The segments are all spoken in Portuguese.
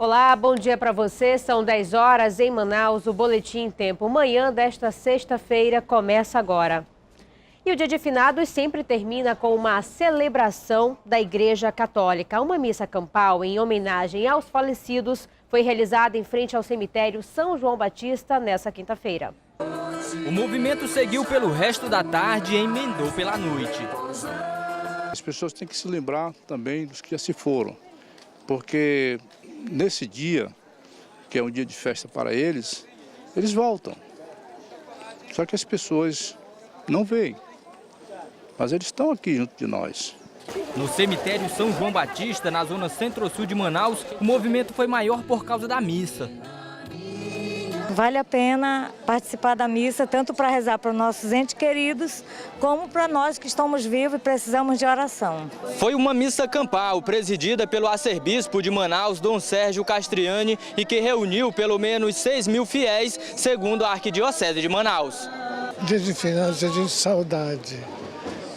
Olá, bom dia para você. São 10 horas em Manaus. O Boletim em Tempo Manhã desta sexta-feira começa agora. E o Dia de Finados sempre termina com uma celebração da Igreja Católica. Uma missa campal em homenagem aos falecidos foi realizada em frente ao cemitério São João Batista nessa quinta-feira. O movimento seguiu pelo resto da tarde e emendou pela noite. As pessoas têm que se lembrar também dos que já se foram, porque nesse dia, que é um dia de festa para eles, eles voltam. Só que as pessoas não veem, mas eles estão aqui junto de nós. No cemitério São João Batista, na zona centro-sul de Manaus, o movimento foi maior por causa da missa. Vale a pena participar da missa, tanto para rezar para os nossos entes queridos, como para nós que estamos vivos e precisamos de oração. Foi uma missa campal, presidida pelo arcebispo de Manaus, Dom Sérgio Castriani, e que reuniu pelo menos 6.000 fiéis, segundo a Arquidiocese de Manaus. Dia de finados é dia de saudade,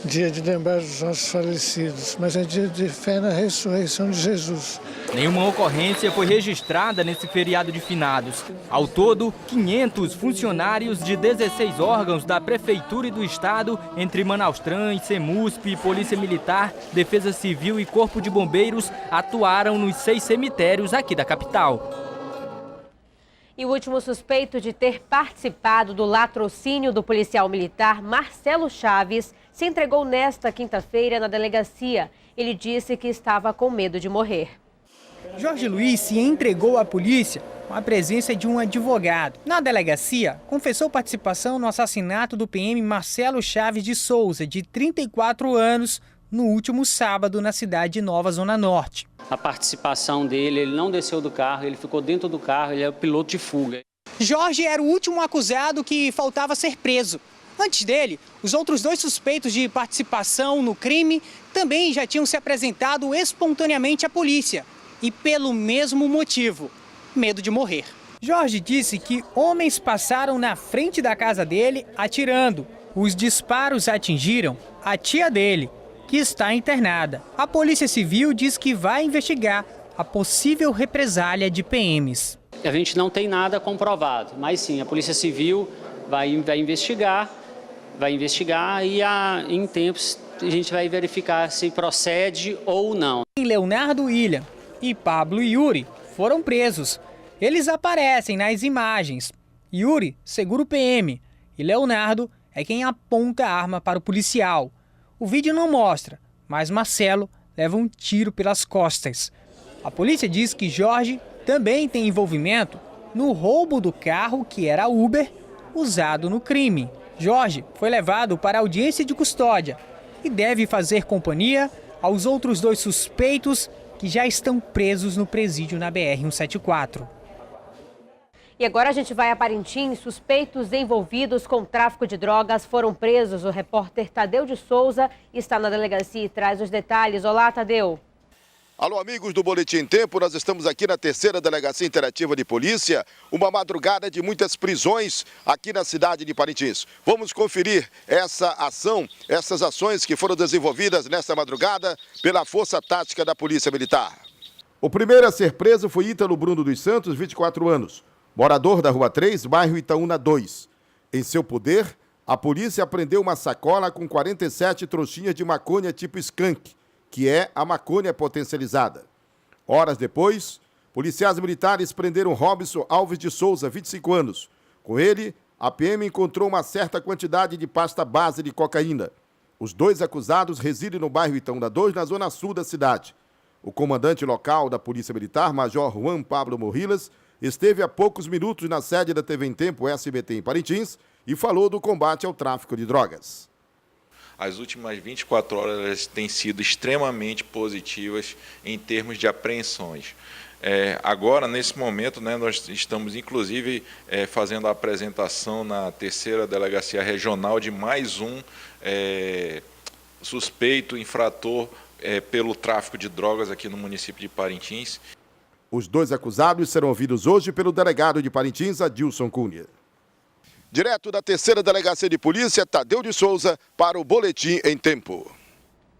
dia de lembrar dos nossos falecidos, mas é dia de fé na ressurreição de Jesus. Nenhuma ocorrência foi registrada nesse feriado de finados. Ao todo, 500 funcionários de 16 órgãos da Prefeitura e do Estado, entre Manaustran, CEMUSP, Polícia Militar, Defesa Civil e Corpo de Bombeiros, atuaram nos 6 cemitérios aqui da capital. E o último suspeito de ter participado do latrocínio do policial militar Marcelo Chaves se entregou nesta quinta-feira na delegacia. Ele disse que estava com medo de morrer. Jorge Luiz se entregou à polícia com a presença de um advogado. Na delegacia, confessou participação no assassinato do PM Marcelo Chaves de Souza, de 34 anos, no último sábado na cidade de Nova Zona Norte. A participação dele, ele não desceu do carro, ele ficou dentro do carro, ele é o piloto de fuga. Jorge era o último acusado que faltava ser preso. Antes dele, os outros 2 suspeitos de participação no crime também já tinham se apresentado espontaneamente à polícia. E pelo mesmo motivo, medo de morrer. Jorge disse que homens passaram na frente da casa dele atirando. Os disparos atingiram a tia dele, que está internada. A Polícia Civil diz que vai investigar a possível represália de PMs. A gente não tem nada comprovado, mas sim, a Polícia Civil vai investigar e em tempos a gente vai verificar se procede ou não. Leonardo William e Pablo Yuri foram presos. Eles aparecem nas imagens. Yuri segura o PM e Leonardo é quem aponta a arma para o policial. O vídeo não mostra, mas Marcelo leva um tiro pelas costas. A polícia diz que Jorge também tem envolvimento no roubo do carro que era Uber usado no crime. Jorge foi levado para a audiência de custódia e deve fazer companhia aos outros 2 suspeitos que já estão presos no presídio na BR-174. E agora a gente vai a Parintins. Suspeitos envolvidos com tráfico de drogas foram presos. O repórter Tadeu de Souza está na delegacia e traz os detalhes. Olá, Tadeu. Alô, amigos do Boletim em Tempo, nós estamos aqui na 3ª Delegacia Interativa de Polícia, uma madrugada de muitas prisões aqui na cidade de Parintins. Vamos conferir essa ação, essas ações que foram desenvolvidas nesta madrugada pela Força Tática da Polícia Militar. O primeiro a ser preso foi Ítalo Bruno dos Santos, 24 anos, morador da Rua 3, bairro Itaúna 2. Em seu poder, a polícia apreendeu uma sacola com 47 trouxinhas de maconha tipo skunk, que é a maconha potencializada. Horas depois, policiais militares prenderam Robson Alves de Souza, 25 anos. Com ele, a PM encontrou uma certa quantidade de pasta base de cocaína. Os 2 acusados residem no bairro Itaúna 2, na zona sul da cidade. O comandante local da Polícia Militar, Major Juan Pablo Morrilas, esteve há poucos minutos na sede da TV em Tempo SBT em Parintins e falou do combate ao tráfico de drogas. As últimas 24 horas têm sido extremamente positivas em termos de apreensões. Agora, nesse momento, nós estamos, inclusive, fazendo a apresentação na 3ª Delegacia Regional de mais um suspeito infrator pelo tráfico de drogas aqui no município de Parintins. Os 2 acusados serão ouvidos hoje pelo delegado de Parintins, Adilson Cunha. Direto da 3ª Delegacia de Polícia, Tadeu de Souza, para o Boletim em Tempo.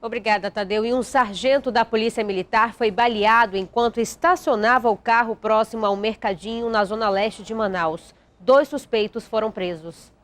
Obrigada, Tadeu. E um sargento da Polícia Militar foi baleado enquanto estacionava o carro próximo ao mercadinho na zona leste de Manaus. 2 suspeitos foram presos.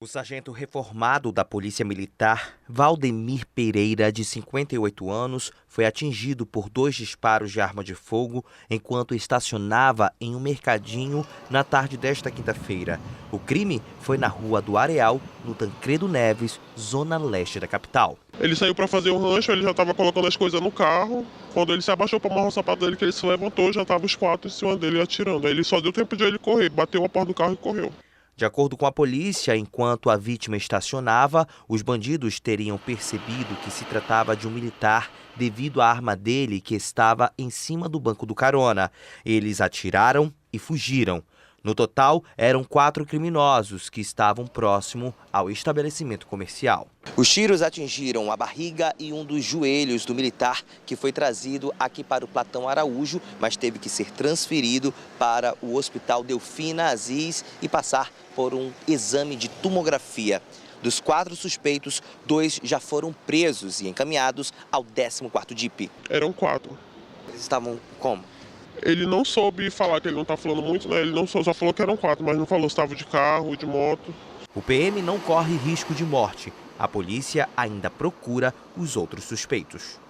O sargento reformado da Polícia Militar, Valdemir Pereira, de 58 anos, foi atingido por 2 disparos de arma de fogo enquanto estacionava em um mercadinho na tarde desta quinta-feira. O crime foi na Rua do Areal, no Tancredo Neves, zona leste da capital. Ele saiu para fazer o rancho, ele já estava colocando as coisas no carro. Quando ele se abaixou para amarrar o sapato dele, que ele se levantou, já estavam os 4 em cima dele atirando. Aí ele só deu tempo de ele correr, bateu a porta do carro e correu. De acordo com a polícia, enquanto a vítima estacionava, os bandidos teriam percebido que se tratava de um militar devido à arma dele que estava em cima do banco do carona. Eles atiraram e fugiram. No total, eram 4 criminosos que estavam próximo ao estabelecimento comercial. Os tiros atingiram a barriga e um dos joelhos do militar, que foi trazido aqui para o Platão Araújo, mas teve que ser transferido para o Hospital Delfina Aziz e passar por um exame de tomografia. Dos 4 suspeitos, 2 já foram presos e encaminhados ao 14º DIP. Eram 4. Eles estavam como? Ele não soube falar, que ele não está falando muito, né? Ele não só falou que eram 4, mas não falou se estava de carro, de moto. O PM não corre risco de morte. A polícia ainda procura os outros suspeitos.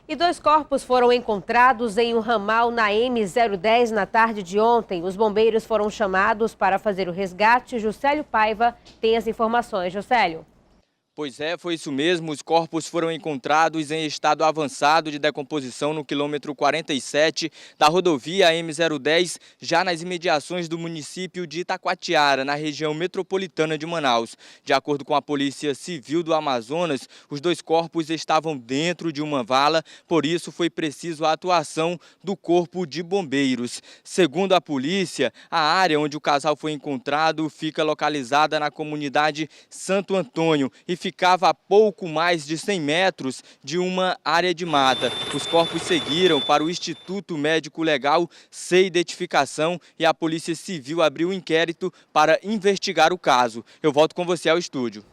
E 2 corpos foram encontrados em um ramal na M010 na tarde de ontem. Os bombeiros foram chamados para fazer o resgate. Juscelio Paiva tem as informações. Juscelio. Pois é, foi isso mesmo. Os corpos foram encontrados em estado avançado de decomposição no quilômetro 47 da rodovia M010, já nas imediações do município de Itacoatiara, na região metropolitana de Manaus. De acordo com a Polícia Civil do Amazonas, os 2 corpos estavam dentro de uma vala, por isso foi preciso a atuação do Corpo de Bombeiros. Segundo a polícia, a área onde o casal foi encontrado fica localizada na comunidade Santo Antônio e ficava a pouco mais de 100 metros de uma área de mata. Os corpos seguiram para o Instituto Médico Legal sem identificação e a Polícia Civil abriu um inquérito para investigar o caso. Eu volto com você ao estúdio.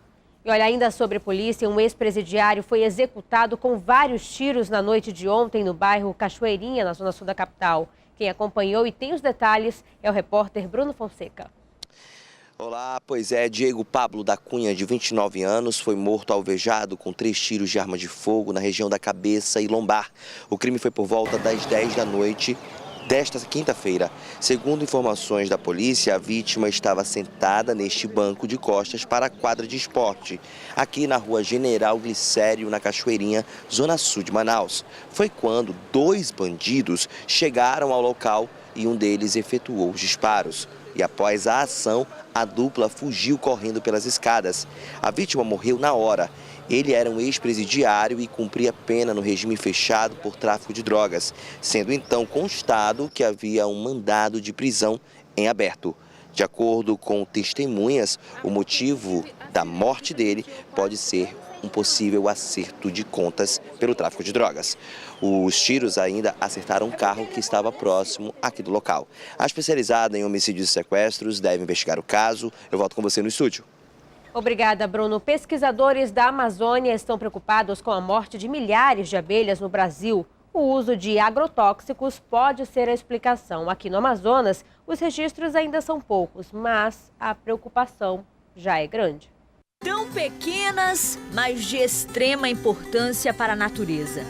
E olha, ainda sobre polícia, um ex-presidiário foi executado com vários tiros na noite de ontem no bairro Cachoeirinha, na zona sul da capital. Quem acompanhou e tem os detalhes é o repórter Bruno Fonseca. Olá, pois é, Diego Pablo da Cunha, de 29 anos, foi morto alvejado com 3 tiros de arma de fogo na região da cabeça e lombar. O crime foi por volta das 10 da noite desta quinta-feira. Segundo informações da polícia, a vítima estava sentada neste banco de costas para a quadra de esporte, aqui na rua General Glicério, na Cachoeirinha, zona sul de Manaus. Foi quando 2 bandidos chegaram ao local e um deles efetuou os disparos. E após a ação, a dupla fugiu correndo pelas escadas. A vítima morreu na hora. Ele era um ex-presidiário e cumpria pena no regime fechado por tráfico de drogas, sendo então constado que havia um mandado de prisão em aberto. De acordo com testemunhas, o motivo da morte dele pode ser um possível acerto de contas pelo tráfico de drogas. Os tiros ainda acertaram um carro que estava próximo aqui do local. A especializada em homicídios e sequestros deve investigar o caso. Eu volto com você no estúdio. Obrigada, Bruno. Pesquisadores da Amazônia estão preocupados com a morte de milhares de abelhas no Brasil. O uso de agrotóxicos pode ser a explicação. Aqui no Amazonas, os registros ainda são poucos, mas a preocupação já é grande. Tão pequenas, mas de extrema importância para a natureza.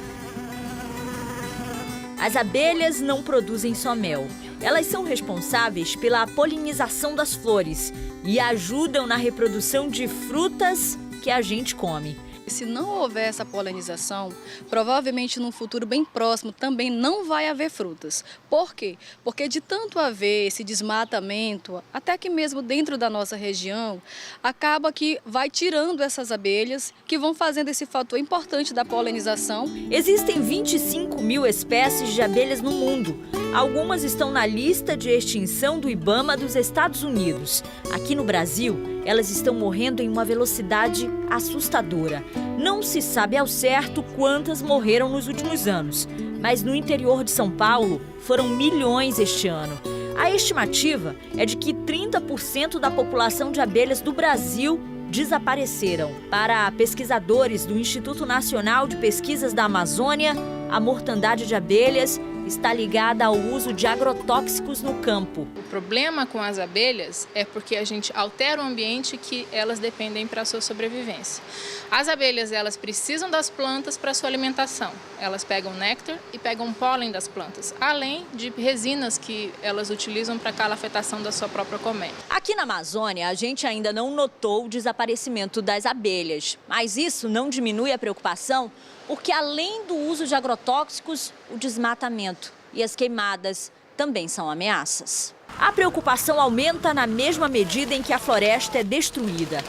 As abelhas não produzem só mel. Elas são responsáveis pela polinização das flores e ajudam na reprodução de frutas que a gente come. Se não houver essa polinização, provavelmente num futuro bem próximo também não vai haver frutas. Por quê? Porque de tanto haver esse desmatamento, até que mesmo dentro da nossa região, acaba que vai tirando essas abelhas que vão fazendo esse fator importante da polinização. Existem 25 mil espécies de abelhas no mundo. Algumas estão na lista de extinção do IBAMA dos Estados Unidos. Aqui no Brasil, elas estão morrendo em uma velocidade assustadora. Não se sabe ao certo quantas morreram nos últimos anos, mas no interior de São Paulo foram milhões este ano. A estimativa é de que 30% da população de abelhas do Brasil desapareceram. Para pesquisadores do Instituto Nacional de Pesquisas da Amazônia, a mortandade de abelhas está ligada ao uso de agrotóxicos no campo. O problema com as abelhas é porque a gente altera o ambiente que elas dependem para a sua sobrevivência. As abelhas, elas precisam das plantas para a sua alimentação. Elas pegam néctar e pegam pólen das plantas, além de resinas que elas utilizam para a calafetação da sua própria colmeia. Aqui na Amazônia, a gente ainda não notou o desaparecimento das abelhas, mas isso não diminui a preocupação, porque além do uso de agrotóxicos, o desmatamento e as queimadas também são ameaças. A preocupação aumenta na mesma medida em que a floresta é destruída.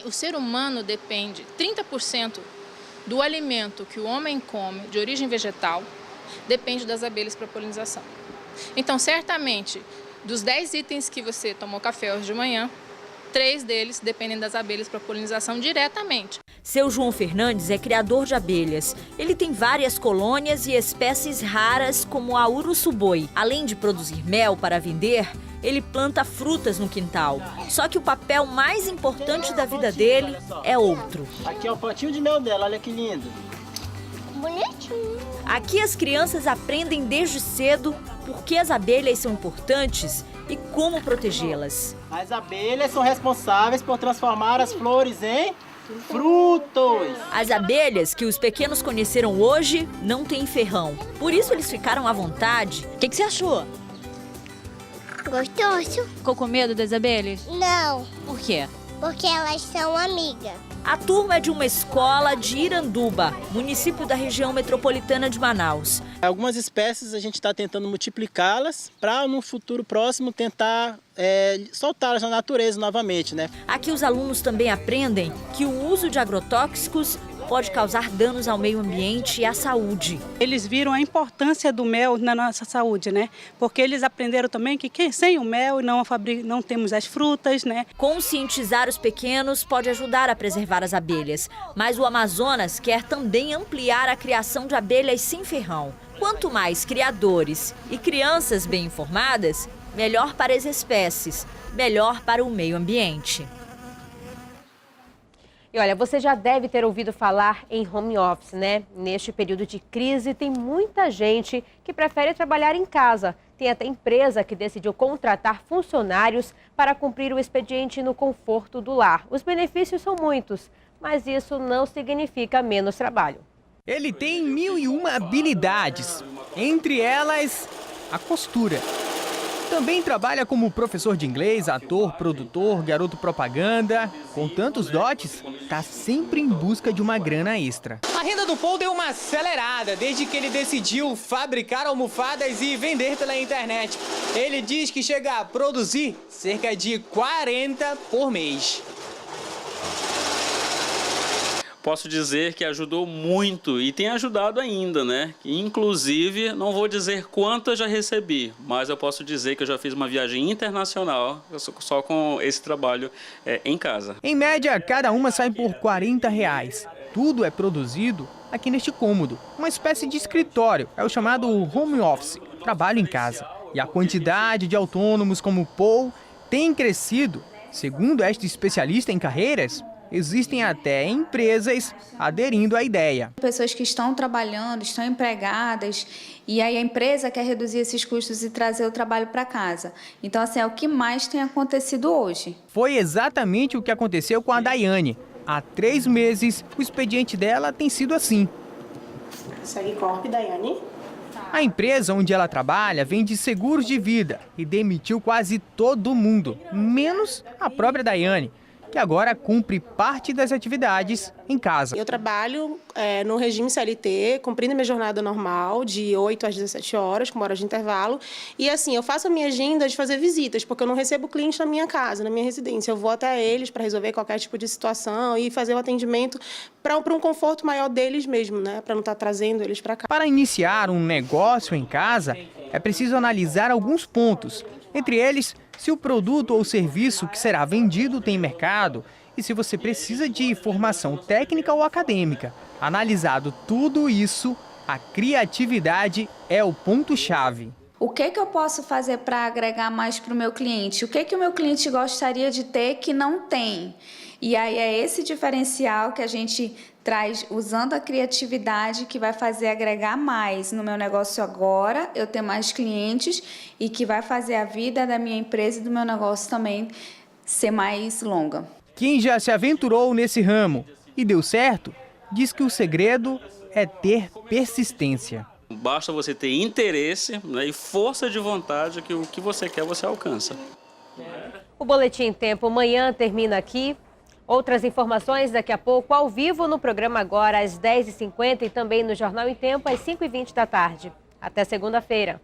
O ser humano depende 30% do alimento que o homem come, de origem vegetal, depende das abelhas para polinização. Então, certamente, dos 10 itens que você tomou café hoje de manhã, 3 deles dependem das abelhas para polinização diretamente. Seu João Fernandes é criador de abelhas. Ele tem várias colônias e espécies raras como a uruçu-boi. Além de produzir mel para vender, ele planta frutas no quintal. Só que o papel mais importante da vida dele é outro. Aqui é o potinho de mel dela, olha que lindo. Bonitinho. Aqui as crianças aprendem desde cedo por que as abelhas são importantes e como protegê-las. As abelhas são responsáveis por transformar as flores em frutos. As abelhas que os pequenos conheceram hoje não têm ferrão. Por isso eles ficaram à vontade. O que você achou? Gostoso. Ficou com medo das abelhas? Não. Por quê? Porque elas são amigas. A turma é de uma escola de Iranduba, município da região metropolitana de Manaus. Algumas espécies a gente está tentando multiplicá-las para, no futuro próximo, tentar soltá-las na natureza novamente, né? Aqui os alunos também aprendem que o uso de agrotóxicos pode causar danos ao meio ambiente e à saúde. Eles viram a importância do mel na nossa saúde, né? Porque eles aprenderam também que sem o mel não temos as frutas, né? Conscientizar os pequenos pode ajudar a preservar as abelhas, mas o Amazonas quer também ampliar a criação de abelhas sem ferrão. Quanto mais criadores e crianças bem informadas, melhor para as espécies, melhor para o meio ambiente. E olha, você já deve ter ouvido falar em home office, né? Neste período de crise, tem muita gente que prefere trabalhar em casa. Tem até empresa que decidiu contratar funcionários para cumprir o expediente no conforto do lar. Os benefícios são muitos, mas isso não significa menos trabalho. Ele tem 1001 habilidades, entre elas a costura. Também trabalha como professor de inglês, ator, produtor, garoto propaganda. Com tantos dotes, está sempre em busca de uma grana extra. A renda do Paul deu uma acelerada desde que ele decidiu fabricar almofadas e vender pela internet. Ele diz que chega a produzir cerca de 40 por mês. Posso dizer que ajudou muito e tem ajudado ainda, né? Inclusive, não vou dizer quanto eu já recebi, mas eu posso dizer que eu já fiz uma viagem internacional só com esse trabalho em casa. Em média, cada uma sai por R$40. Tudo é produzido aqui neste cômodo, uma espécie de escritório, é o chamado home office, trabalho em casa. E a quantidade de autônomos como Paul tem crescido. Segundo este especialista em carreiras, existem até empresas aderindo à ideia. Pessoas que estão trabalhando, estão empregadas, e aí a empresa quer reduzir esses custos e trazer o trabalho para casa. Então, assim, é o que mais tem acontecido hoje. Foi exatamente o que aconteceu com a Daiane. Há 3 meses, o expediente dela tem sido assim. Segue Corp, Daiane. A empresa onde ela trabalha vende seguros de vida e demitiu quase todo mundo, menos a própria Daiane, que agora cumpre parte das atividades em casa. Eu trabalho no regime CLT, cumprindo minha jornada normal, de 8 às 17 horas, com horas de intervalo. E assim, eu faço a minha agenda de fazer visitas, porque eu não recebo cliente na minha casa, na minha residência. Eu vou até eles para resolver qualquer tipo de situação e fazer o atendimento para um conforto maior deles mesmo, né? Para não estar trazendo eles para cá. Para iniciar um negócio em casa, é preciso analisar alguns pontos. Entre eles, se o produto ou serviço que será vendido tem mercado e se você precisa de formação técnica ou acadêmica. Analisado tudo isso, a criatividade é o ponto-chave. O que eu posso fazer para agregar mais para o meu cliente? O que o meu cliente gostaria de ter que não tem? E aí é esse diferencial que a gente traz usando a criatividade que vai fazer agregar mais no meu negócio agora, eu ter mais clientes e que vai fazer a vida da minha empresa e do meu negócio também ser mais longa. Quem já se aventurou nesse ramo e deu certo, diz que o segredo é ter persistência. Basta você ter interesse, né, e força de vontade que o que você quer você alcança. O Boletim em Tempo Manhã termina aqui. Outras informações daqui a pouco ao vivo no programa Agora às 10h50 e também no Jornal em Tempo às 5h20 da tarde. Até segunda-feira.